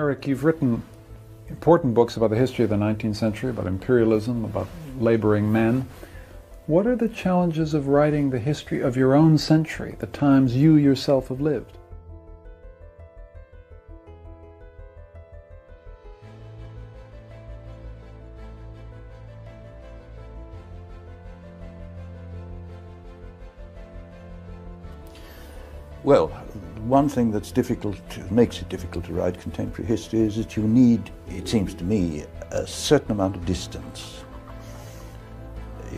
Eric, you've written important books about the history of the 19th century, about imperialism, about laboring men. What are the challenges of writing the history of your own century, the times you yourself have lived? Well, one thing that's makes it difficult to write contemporary history is that you need, it seems to me, a certain amount of distance.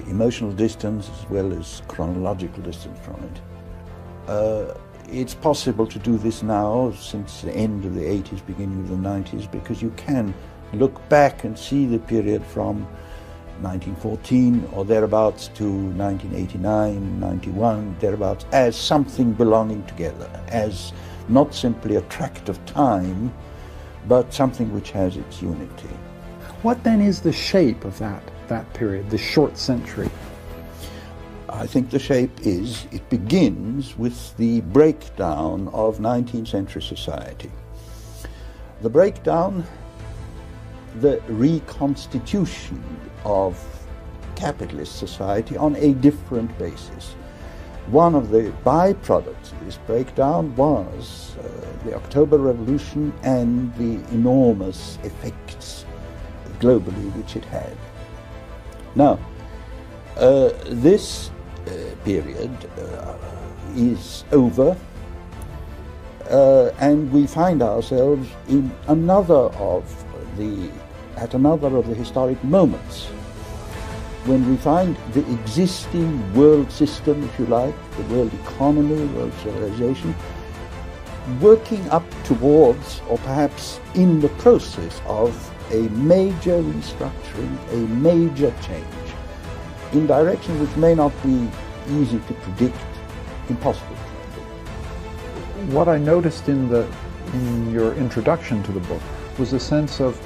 Emotional distance as well as chronological distance from it. It's possible to do this now since the end of the 80s, beginning of the 90s, because you can look back and see the period from 1914 or thereabouts to 1989, 91, thereabouts, as something belonging together, as not simply a tract of time, but something which has its unity. What then is the shape of that period, the short century? I think the shape is, it begins with the breakdown of 19th century society. The breakdown, the reconstitution of capitalist society on a different basis. One of the byproducts of this breakdown was the October Revolution and the enormous effects globally which it had. Now, this period is over, and we find ourselves in another of the historic moments when we find the existing world system, if you like, the world economy, world civilization, working up towards, or perhaps in the process of, a major restructuring, a major change, in direction which may not be easy to predict, impossible to predict. What I noticed in your introduction to the book was a sense of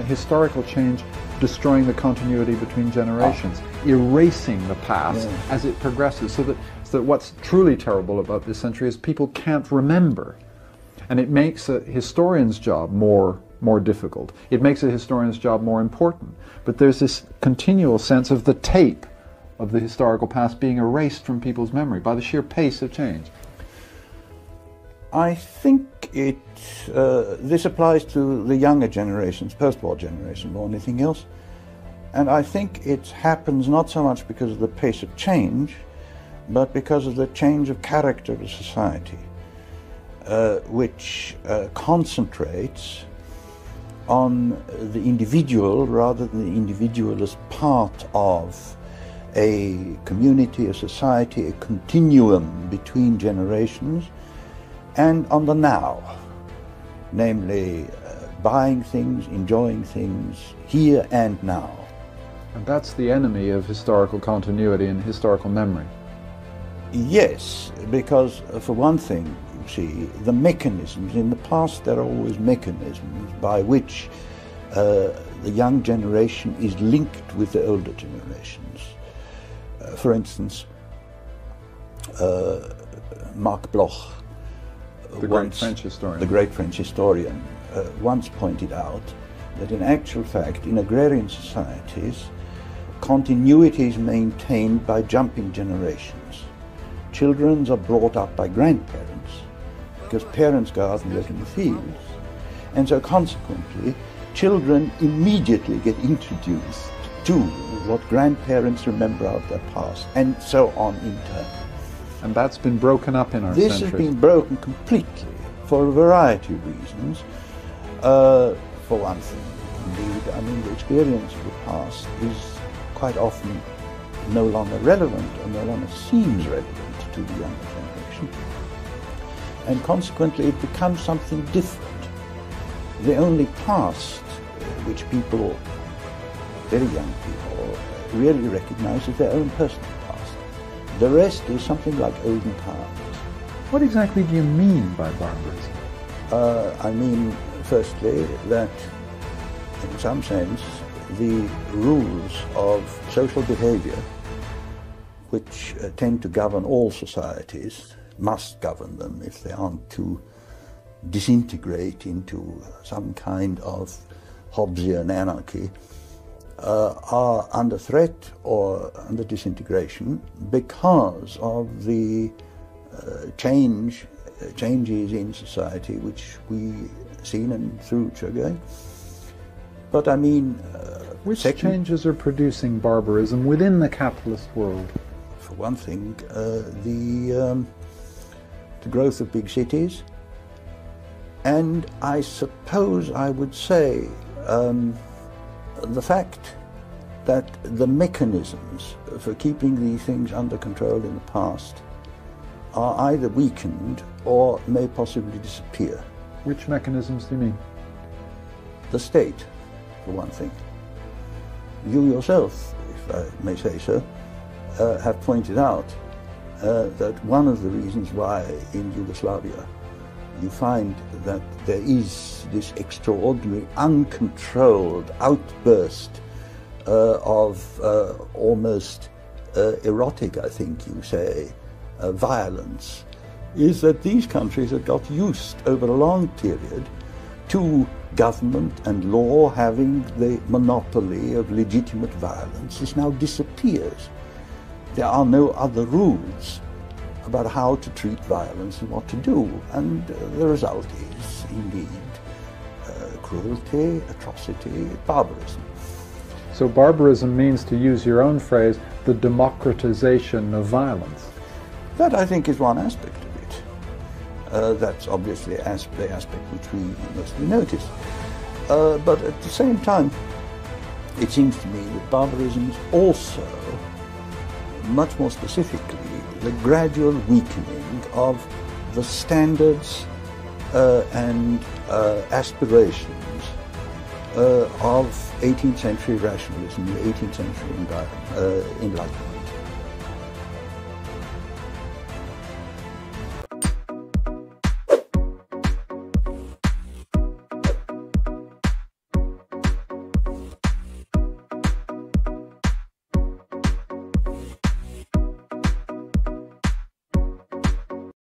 historical change destroying the continuity between generations, erasing the past as it progresses, so that what's truly terrible about this century is people can't remember. And it makes a historian's job more difficult. It makes a historian's job more important. But there's this continual sense of the tape of the historical past being erased from people's memory by the sheer pace of change. I think this applies to the younger generations, post-war generation, more than anything else. And I think it happens not so much because of the pace of change, but because of the change of character of society, which concentrates on the individual rather than the individual as part of a community, a society, a continuum between generations, and on the now, namely buying things, enjoying things, here and now. And that's the enemy of historical continuity and historical memory. Yes, because for one thing, you see, the mechanisms, in the past there are always mechanisms by which the young generation is linked with the older generations. For instance, Marc Bloch, the great French historian, once pointed out that in actual fact, in agrarian societies, continuity is maintained by jumping generations. Children are brought up by grandparents because parents go out and work in the fields, and so consequently children immediately get introduced to what grandparents remember of their past, and so on in turn. And that's been broken up in our century. This has been broken completely for a variety of reasons. For one thing, indeed, I mean, the experience of the past is quite often no longer relevant, or no longer seems relevant to the younger generation. And consequently, it becomes something different. The only past which people, very young people, really recognize is their own personal past. The rest is something like olden times. What exactly do you mean by barbarism? I mean, firstly, that in some sense, the rules of social behavior, which tend to govern all societies, must govern them if they aren't too disintegrate into some kind of Hobbesian anarchy, are under threat or under disintegration because of the changes in society which we seen and through Çağı. But I mean, which changes are producing barbarism within the capitalist world? For one thing, the growth of big cities, and I suppose I would say the fact that the mechanisms for keeping these things under control in the past are either weakened or may possibly disappear. Which mechanisms do you mean? The state, for one thing. You yourself, if I may say so, have pointed out that one of the reasons why in Yugoslavia you find that there is this extraordinary, uncontrolled outburst of almost erotic, I think you say, violence, is that these countries have got used over a long period to government and law having the monopoly of legitimate violence. This now disappears. There are no other rules about how to treat violence and what to do, and the result is indeed cruelty, atrocity, barbarism. So barbarism means, to use your own phrase, the democratization of violence. That, I think, is one aspect of it. That's obviously the aspect which we mostly notice. But at the same time, it seems to me that barbarism is also, much more specifically, the gradual weakening of the standards and aspirations of 18th century rationalism, the 18th century enlightenment.